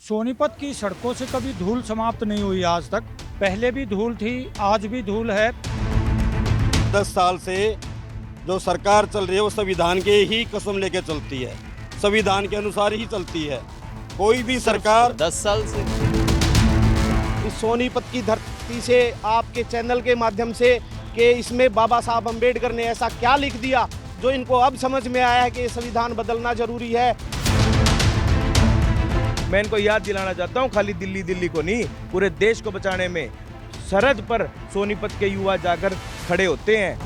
सोनीपत की सड़कों से कभी धूल समाप्त नहीं हुई आज तक। पहले भी धूल थी, आज भी धूल है। 10 साल से जो सरकार चल रही है वो संविधान के ही कसम लेके चलती है, संविधान के अनुसार ही चलती है। कोई भी सरकार 10 साल से इस सोनीपत की धरती से आपके चैनल के माध्यम से कि इसमें बाबा साहब अम्बेडकर ने ऐसा क्या लिख दिया जो इनको अब समझ में आया है कि संविधान बदलना जरूरी है। मैं इनको याद दिलाना चाहता हूँ, खाली दिल्ली को नहीं, पूरे देश को बचाने में सरहद पर सोनीपत के युवा जाकर खड़े होते हैं।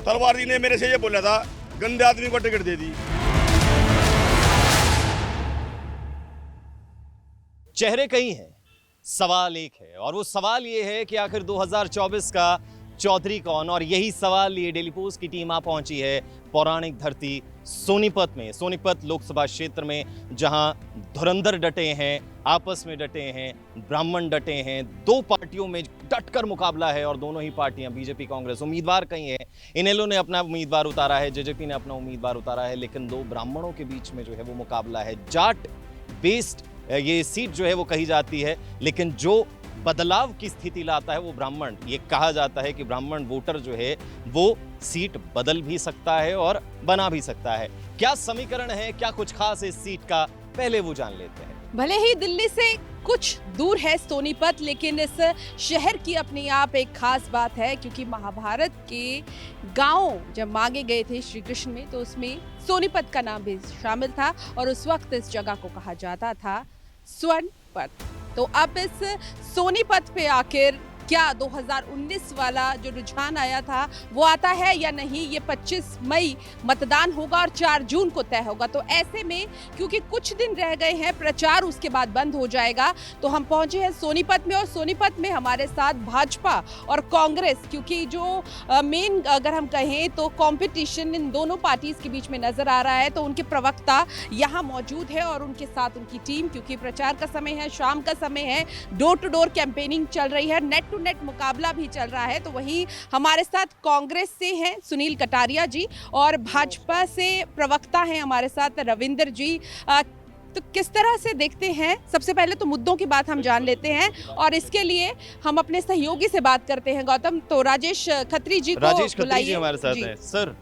तलवार जी ने मेरे से ये बोला था, गंदे आदमी को टिकट दे दी। चेहरे कई हैं, सवाल एक है, और वो सवाल ये है कि आखिर 2024 का चौधरी कौन। और यही सवाल लिए डेली पोस्ट की टीम आ पहुंची है पौराणिक धरती सोनीपत में, सोनीपत लोकसभा क्षेत्र में, जहां धुरंधर डटे हैं, आपस में डटे हैं, ब्राह्मण डटे हैं। दो पार्टियों में डटकर मुकाबला है और दोनों ही पार्टियां बीजेपी कांग्रेस, उम्मीदवार कई हैं। इनेलो ने अपना उम्मीदवार उतारा है, जेजेपी ने अपना उम्मीदवार उतारा है, लेकिन दो ब्राह्मणों के बीच में जो है वो मुकाबला है। जाट बेस्ड ये सीट जो है वो कही जाती है, लेकिन जो बदलाव की स्थिति लाता है वो ब्राह्मण। ये कहा जाता है कि ब्राह्मण वोटर जो है वो सीट बदल भी सकता है और बना भी सकता है। क्या समीकरण है, क्या कुछ खास है इस सीट का, पहले वो जान लेते हैं। भले ही दिल्ली से कुछ दूर है सोनीपत, लेकिन इस शहर की अपनी आप एक खास बात है, क्योंकि महाभारत के गांव जब मांगे गए थे श्री कृष्ण में, तो उसमें सोनीपत का नाम भी शामिल था और उस वक्त इस जगह को कहा जाता था स्वर्णपत। तो अब इस सोनीपत पे आखिर क्या 2019 वाला जो रुझान आया था वो आता है या नहीं, ये 25 मई मतदान होगा और 4 जून को तय होगा। तो ऐसे में क्योंकि कुछ दिन रह गए हैं, प्रचार उसके बाद बंद हो जाएगा, तो हम पहुंचे हैं सोनीपत में। और सोनीपत में हमारे साथ भाजपा और कांग्रेस, क्योंकि जो मेन अगर हम कहें तो कंपटीशन इन दोनों पार्टीज के बीच में नजर आ रहा है, तो उनके प्रवक्ता यहाँ मौजूद है और उनके साथ उनकी टीम, क्योंकि प्रचार का समय है, शाम का समय है, डोर टू डोर कैंपेनिंग चल रही है, नेट टू नेट मुकाबला भी चल रहा है। तो वहीं हमारे साथ कांग्रेस से हैं सुनील कटारिया जी और भाजपा से प्रवक्ता हैं हमारे साथ रविंदर जी। तो किस तरह से देखते हैं, सबसे पहले तो मुद्दों की बात हम जान लेते हैं और इसके लिए हम अपने सहयोगी से बात करते हैं। गौतम, तो राजेश खत्री जी को बुलाइए। हमारे साथ हैं। सर,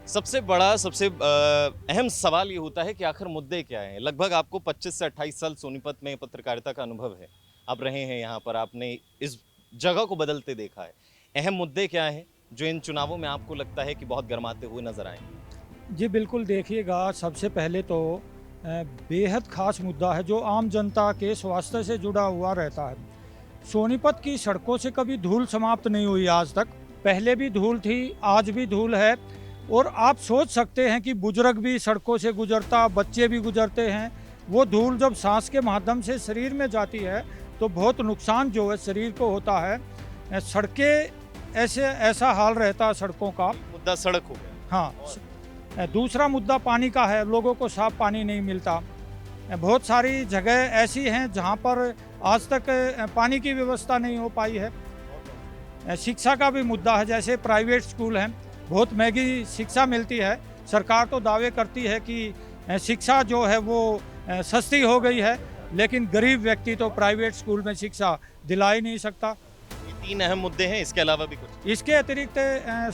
सबसे बड़ा सबसे अहम सवाल ये होता है कि आखिर मुद्दे क्या हैं। लगभग आपको 25 से 28 साल सोनीपत में पत्रकारिता का अनुभव है, आप रहे हैं यहाँ पर, आपने इस जगह को बदलते देखा है। अहम मुद्दे क्या हैं जो इन चुनावों में आपको लगता है कि बहुत गरमाते हुए नजर आएंगे? जी बिल्कुल, देखिएगा, सबसे पहले तो बेहद खास मुद्दा है जो आम जनता के स्वास्थ्य से जुड़ा हुआ रहता है। सोनीपत की सड़कों से कभी धूल समाप्त नहीं हुई आज तक। पहले भी धूल थी, आज भी धूल है। और आप सोच सकते हैं कि बुजुर्ग भी सड़कों से गुजरता, बच्चे भी गुजरते हैं। वो धूल जब सांस के माध्यम से शरीर में जाती है तो बहुत नुकसान जो है शरीर को होता है। सड़कें ऐसा हाल रहता है सड़कों का। मुद्दा सड़क हो गया। हाँ, दूसरा मुद्दा पानी का है। लोगों को साफ पानी नहीं मिलता। बहुत सारी जगह ऐसी हैं जहाँ पर आज तक पानी की व्यवस्था नहीं हो पाई है। शिक्षा का भी मुद्दा है, जैसे प्राइवेट स्कूल हैं, बहुत महंगी शिक्षा मिलती है। सरकार तो दावे करती है कि शिक्षा जो है वो सस्ती हो गई है, लेकिन गरीब व्यक्ति तो प्राइवेट स्कूल में शिक्षा दिला ही नहीं सकता। ये 3 अहम मुद्दे हैं, इसके अलावा भी कुछ? इसके अतिरिक्त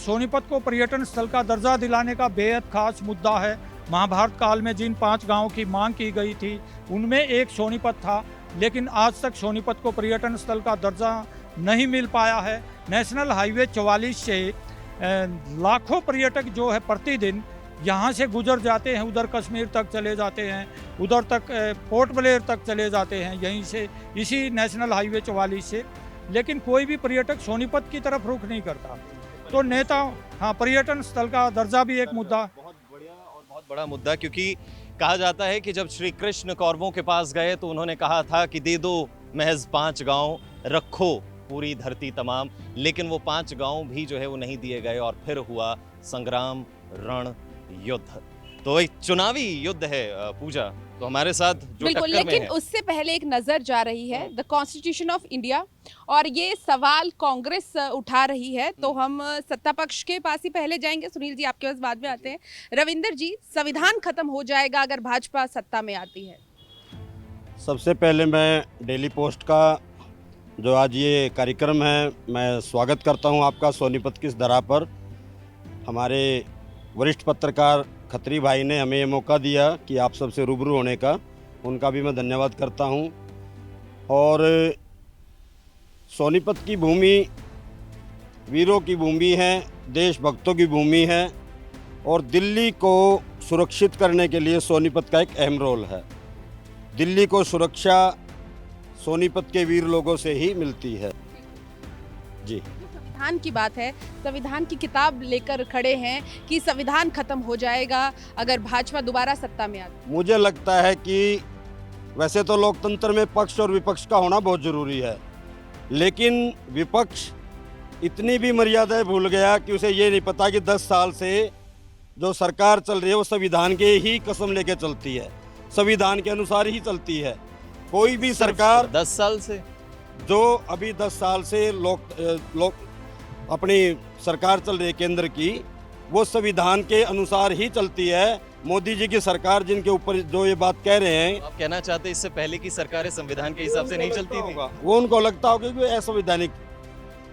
सोनीपत को पर्यटन स्थल का दर्जा दिलाने का बेहद खास मुद्दा है। महाभारत काल में जिन 5 गांवों की मांग की गई थी उनमें एक सोनीपत था, लेकिन आज तक सोनीपत को पर्यटन स्थल का दर्जा नहीं मिल पाया है। नेशनल हाईवे 44 से लाखों पर्यटक जो है प्रतिदिन यहाँ से गुजर जाते हैं, उधर कश्मीर तक चले जाते हैं, उधर तक पोर्ट ब्लेयर तक चले जाते हैं, यहीं से, इसी नेशनल हाईवे 44 से। लेकिन कोई भी पर्यटक सोनीपत की तरफ रुख नहीं करता। तो नेता, हाँ, पर्यटन स्थल का दर्जा भी एक मुद्दा। बहुत बढ़िया और बहुत बड़ा मुद्दा, क्योंकि कहा जाता है कि जब श्री कृष्ण कौरवों के पास गए तो उन्होंने कहा था कि दे दो महज 5 गाँव, रखो पूरी धरती तमाम। लेकिन वो 5 गाँव भी जो है वो नहीं दिए गए और फिर हुआ संग्राम, रण, युद्ध। तो एक चुनावी युद्ध है पूजा, तो हमारे साथ जो बिल्कुल, टक्कर में लेकिन है। उससे पहले एक नजर जा रही है द कॉन्स्टिट्यूशन ऑफ इंडिया, और ये सवाल कांग्रेस उठा रही है। तो हम सत्ता पक्ष के पास ही पहले जाएंगे। सुनील जी, आपके पास बाद में आते हैं। रविंदर जी, संविधान खत्म हो जाएगा अगर भाजपा सत्ता में आती है? सबसे पहले मैं डेली पोस्ट का जो आज ये कार्यक्रम है, मैं स्वागत करता हूं आपका सोनीपत की इस धरा पर। हमारे वरिष्ठ पत्रकार खत्री भाई ने हमें ये मौका दिया कि आप सबसे रूबरू होने का, उनका भी मैं धन्यवाद करता हूं। और सोनीपत की भूमि वीरों की भूमि है, देशभक्तों की भूमि है और दिल्ली को सुरक्षित करने के लिए सोनीपत का एक अहम रोल है। दिल्ली को सुरक्षा सोनीपत के वीर लोगों से ही मिलती है। जी, संविधान की बात है, संविधान की किताब लेकर खड़े हैं कि संविधान खत्म हो जाएगा अगर भाजपा दोबारा सत्ता में आती। मुझे लगता है कि वैसे तो लोकतंत्र में पक्ष और विपक्ष का होना बहुत ज़रूरी है, लेकिन विपक्ष इतनी भी मर्यादाएं भूल गया कि उसे ये नहीं पता कि 10 साल से जो सरकार चल रही है वो संविधान के ही कसम लेके चलती है, संविधान के अनुसार ही चलती है। कोई भी सरकार 10 साल से जो अभी 10 साल से लोग अपनी सरकार चल रही है केंद्र की, वो संविधान के अनुसार ही चलती है। मोदी जी की सरकार जिनके ऊपर जो ये बात कह रहे हैं, आप कहना चाहते हैं इससे पहले की सरकारें संविधान के हिसाब से नहीं चलती थी? वो उनको लगता होगा कि असंवैधानिक,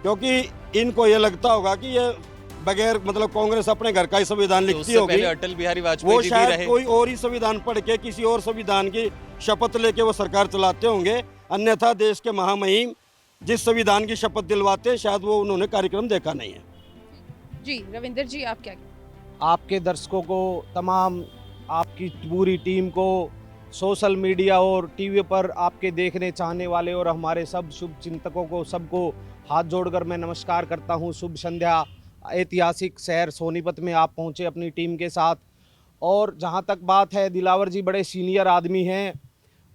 क्योंकि इनको ये लगता होगा कि ये बगैर मतलब कांग्रेस अपने घर का ही संविधान तो लिखती उससे होगी। पहले अटल बिहारी वो वाजपेयी जी भी शायद रहे। कोई और ही संविधान पढ़ के किसी और संविधान की शपथ लेके वो सरकार चलाते होंगे, अन्यथा देश के महामहिम जिस संविधान की शपथ दिलवाते हैं शायद वो उन्होंने कार्यक्रम देखा नहीं है। जी रविंदर जी, आप क्या आपके दर्शकों को, तमाम आपकी पूरी टीम को, सोशल मीडिया और टीवी पर आपके देखने चाहने वाले और हमारे सब शुभ चिंतकों को, सबको हाथ जोड़कर मैं नमस्कार करता हूं। शुभ संध्या। ऐतिहासिक शहर सोनीपत में आप पहुंचे अपनी टीम के साथ। और जहां तक बात है, दिलावर जी बड़े सीनियर आदमी हैं,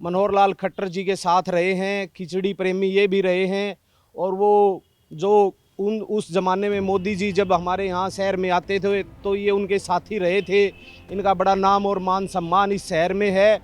मनोहर लाल खट्टर जी के साथ रहे हैं, खिचड़ी प्रेमी ये भी रहे हैं। और वो जो उस ज़माने में मोदी जी जब हमारे यहाँ शहर में आते थे तो ये उनके साथी रहे थे। इनका बड़ा नाम और मान सम्मान इस शहर में है।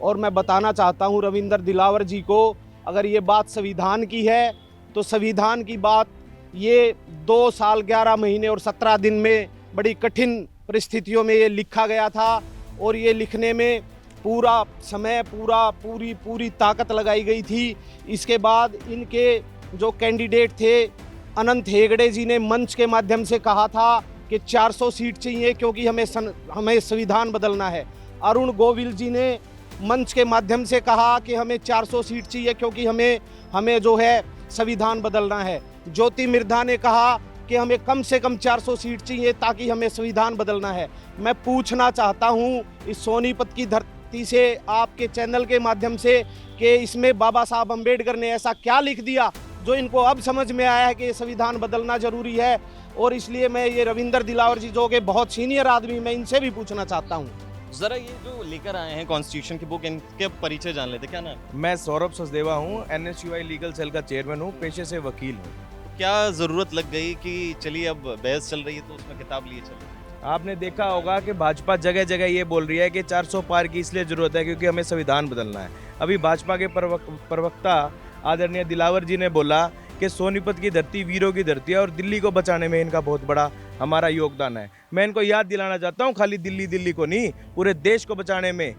और मैं बताना चाहता हूँ रविंदर दिलावर जी को, अगर ये बात संविधान की है तो संविधान की बात ये 2 साल 11 महीने और 17 दिन में बड़ी कठिन परिस्थितियों में ये लिखा गया था। और ये लिखने में पूरा समय, पूरी ताकत लगाई गई थी। इसके बाद इनके जो कैंडिडेट थे, अनंत हेगड़े जी ने मंच के माध्यम से कहा था कि 400 सीट चाहिए क्योंकि हमें संविधान बदलना है। अरुण गोविल जी ने मंच के माध्यम से कहा कि हमें 400 सीट चाहिए क्योंकि हमें जो है संविधान बदलना है। ज्योति मिर्धा ने कहा कि हमें कम से कम 400 सीट चाहिए ताकि हमें संविधान बदलना है। मैं पूछना चाहता हूं इस सोनीपत की धरती से, आपके चैनल के माध्यम से, कि इसमें बाबा साहब अम्बेडकर ने ऐसा क्या लिख दिया जो इनको अब समझ में आया है कि ये संविधान बदलना जरूरी है। और इसलिए मैं ये रविंदर दिलावर जी जो कि बहुत सीनियर आदमी, मैं इनसे भी पूछना चाहता हूँ। जरा ये जो लेकर आए हैं कॉन्स्टिट्यूशन की बुक, इनके परिचय जान लेते। क्या नाम? मैं सौरभ सचदेवा हूँ, NSUI लीगल सेल का चेयरमैन हूँ, पेशे से वकील हूँ। क्या जरूरत लग गई कि चलिए अब बहस चल रही है तो उसमें किताब लिए चलो? आपने देखा होगा कि भाजपा जगह जगह ये बोल रही है कि 400 पार की इसलिए ज़रूरत है क्योंकि हमें संविधान बदलना है। अभी भाजपा के प्रवक्ता आदरणीय दिलावर जी ने बोला कि सोनीपत की धरती वीरों की धरती है और दिल्ली को बचाने में इनका बहुत बड़ा हमारा योगदान है। मैं इनको याद दिलाना चाहता हूँ, खाली दिल्ली को नहीं, पूरे देश को बचाने में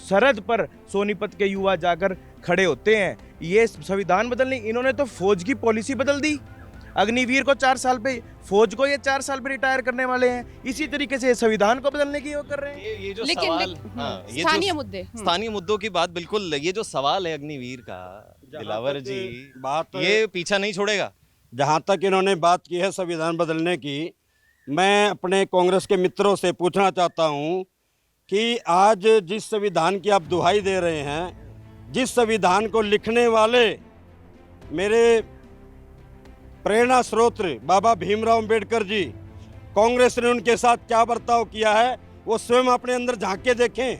सरहद पर सोनीपत के युवा जाकर खड़े होते हैं। ये संविधान बदलने, इन्होंने तो फौज की पॉलिसी बदल दी। अग्निवीर को 4 साल पे, फौज को ये 4 साल पे रिटायर करने वाले हैं। इसी तरीके से संविधान को बदलने की वो कर रहे हैं। ये जो लेकिन सवाल, हाँ, ये जो स्थानीय मुद्दे, स्थानीय मुद्दों की बात, बिल्कुल ये जो सवाल है अग्निवीर का, दिलावर जी बात ये पीछा नहीं छोड़ेगा। जहाँ तक इन्होंने बात की है संविधान बदलने की, मैं अपने कांग्रेस के मित्रों से पूछना चाहता हूँ कि आज जिस संविधान की आप दुहाई दे रहे हैं, जिस संविधान को लिखने वाले मेरे प्रेरणा स्रोत बाबा भीमराव अंबेडकर जी, कांग्रेस ने उनके साथ क्या बर्ताव किया है वो स्वयं अपने अंदर झांक के देखें।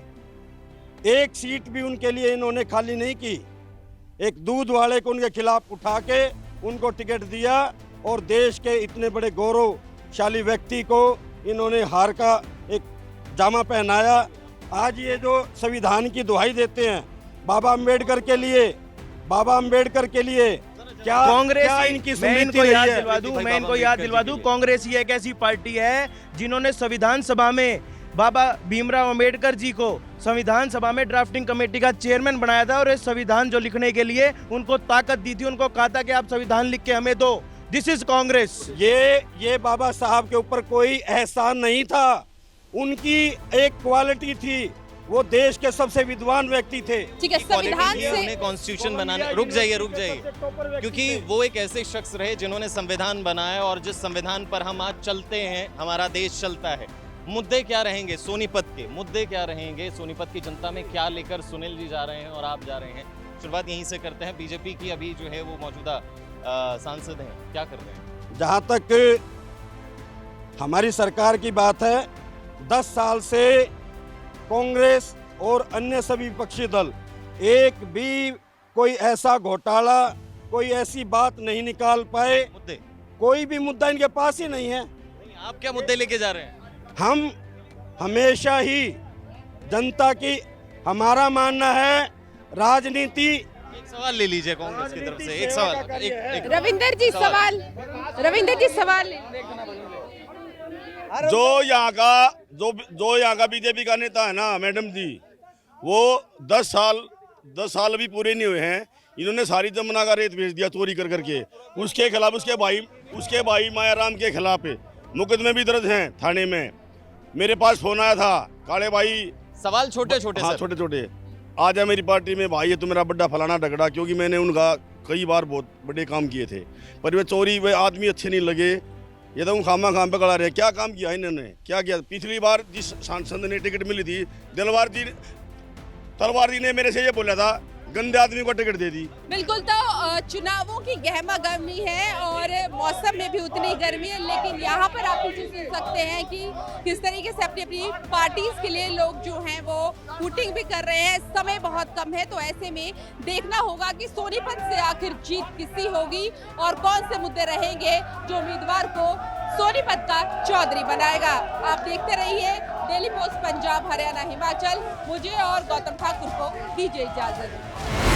एक सीट भी उनके लिए इन्होंने खाली नहीं की। एक दूध वाले को उनके खिलाफ उठा के उनको टिकट दिया और देश के इतने बड़े गौरवशाली व्यक्ति को इन्होंने हार का एक जामा पहनाया। आज ये जो संविधान की दुहाई देते हैं बाबा अंबेडकर के लिए, क्या कांग्रेस, क्या इनकी मैं इनको स्मृति याद रही है? दिलवा दूं, कांग्रेस ही एक ऐसी पार्टी है जिन्होंने संविधान सभा में बाबा भीमराव अंबेडकर जी को संविधान सभा में ड्राफ्टिंग कमेटी का चेयरमैन बनाया था और इस संविधान जो लिखने के लिए उनको ताकत दी थी, उनको कहा था कि आप संविधान लिख के हमें दो। This is Congress. ये बाबा साहब के ऊपर कोई एहसान नहीं था, उनकी एक क्वालिटी थी, वो देश के सबसे विद्वान व्यक्ति थे। ठीक है, संविधान से उन्हें कॉन्स्टिट्यूशन बनाने, रुक जाइए क्योंकि वो एक ऐसे शख्स रहे जिन्होंने संविधान बनाया और जिस संविधान पर हम आज चलते हैं, हमारा देश चलता है। मुद्दे क्या रहेंगे सोनीपत के, मुद्दे क्या रहेंगे सोनीपत की जनता में, क्या लेकर सुनील जी जा रहे हैं और आप जा रहे हैं? शुरुआत यहीं से करते हैं। बीजेपी की अभी जो है वो मौजूदा सांसद हैं, क्या कर रहे हैं? जहाँ तक हमारी सरकार की बात है, 10 साल से कांग्रेस और अन्य सभी विपक्षी दल एक भी कोई ऐसा घोटाला, कोई ऐसी बात नहीं निकाल पाए। मुद्दे, कोई भी मुद्दा इनके पास ही नहीं है। नहीं, आप क्या मुद्दे लेके जा रहे हैं? हम हमेशा ही जनता की, हमारा मानना है राजनीति। एक सवाल ले लीजिए कांग्रेस की तरफ से, एक सवाल, एक रविंदर जी सवाल, रविंदर जी सवाल। जो यहाँ का बीजेपी का नेता है ना मैडम जी, वो 10 साल अभी पूरे नहीं हुए हैं, इन्होंने सारी जमुना का रेत भेज दिया चोरी कर करके। उसके खिलाफ उसके भाई मायाराम के खिलाफ मुकदमे भी दर्ज हैं थाने में। मेरे पास फोन आया था, काले भाई सवाल छोटे छोटे, हाँ छोटे छोटे, आ जा मेरी पार्टी में भाई, ये तो मेरा बड़ा फलाना डगड़ा, क्योंकि मैंने उनका कई बार बहुत बड़े काम किए थे, पर वे चोरी, वे आदमी अच्छे नहीं लगे, ये तो खामा खाम पे खड़ा रहे। क्या काम किया इन्होंने, क्या किया? पिछली बार जिस सांसद ने टिकट मिली थी, तलवार जी ने मेरे से ये बोला था, गंदे आदमी को टिकट दे दी। बिल्कुल, तो चुनावों की गहमा गर्मी है और मौसम में भी उतनी गर्मी है, लेकिन यहाँ पर आप कुछ सुन सकते हैं कि किस तरीके से अपनी अपनी पार्टीज के लिए लोग जो हैं वो वोटिंग भी कर रहे हैं। समय बहुत कम है, तो ऐसे में देखना होगा कि सोनीपत से आखिर जीत किसकी होगी और कौन से मुद्दे रहेंगे जो उम्मीदवार को सोनीपत का चौधरी बनाएगा। आप देखते रहिए डेली पोस्ट पंजाब, हरियाणा, हिमाचल। मुझे और गौतम ठाकुर को दीजिए इजाजत।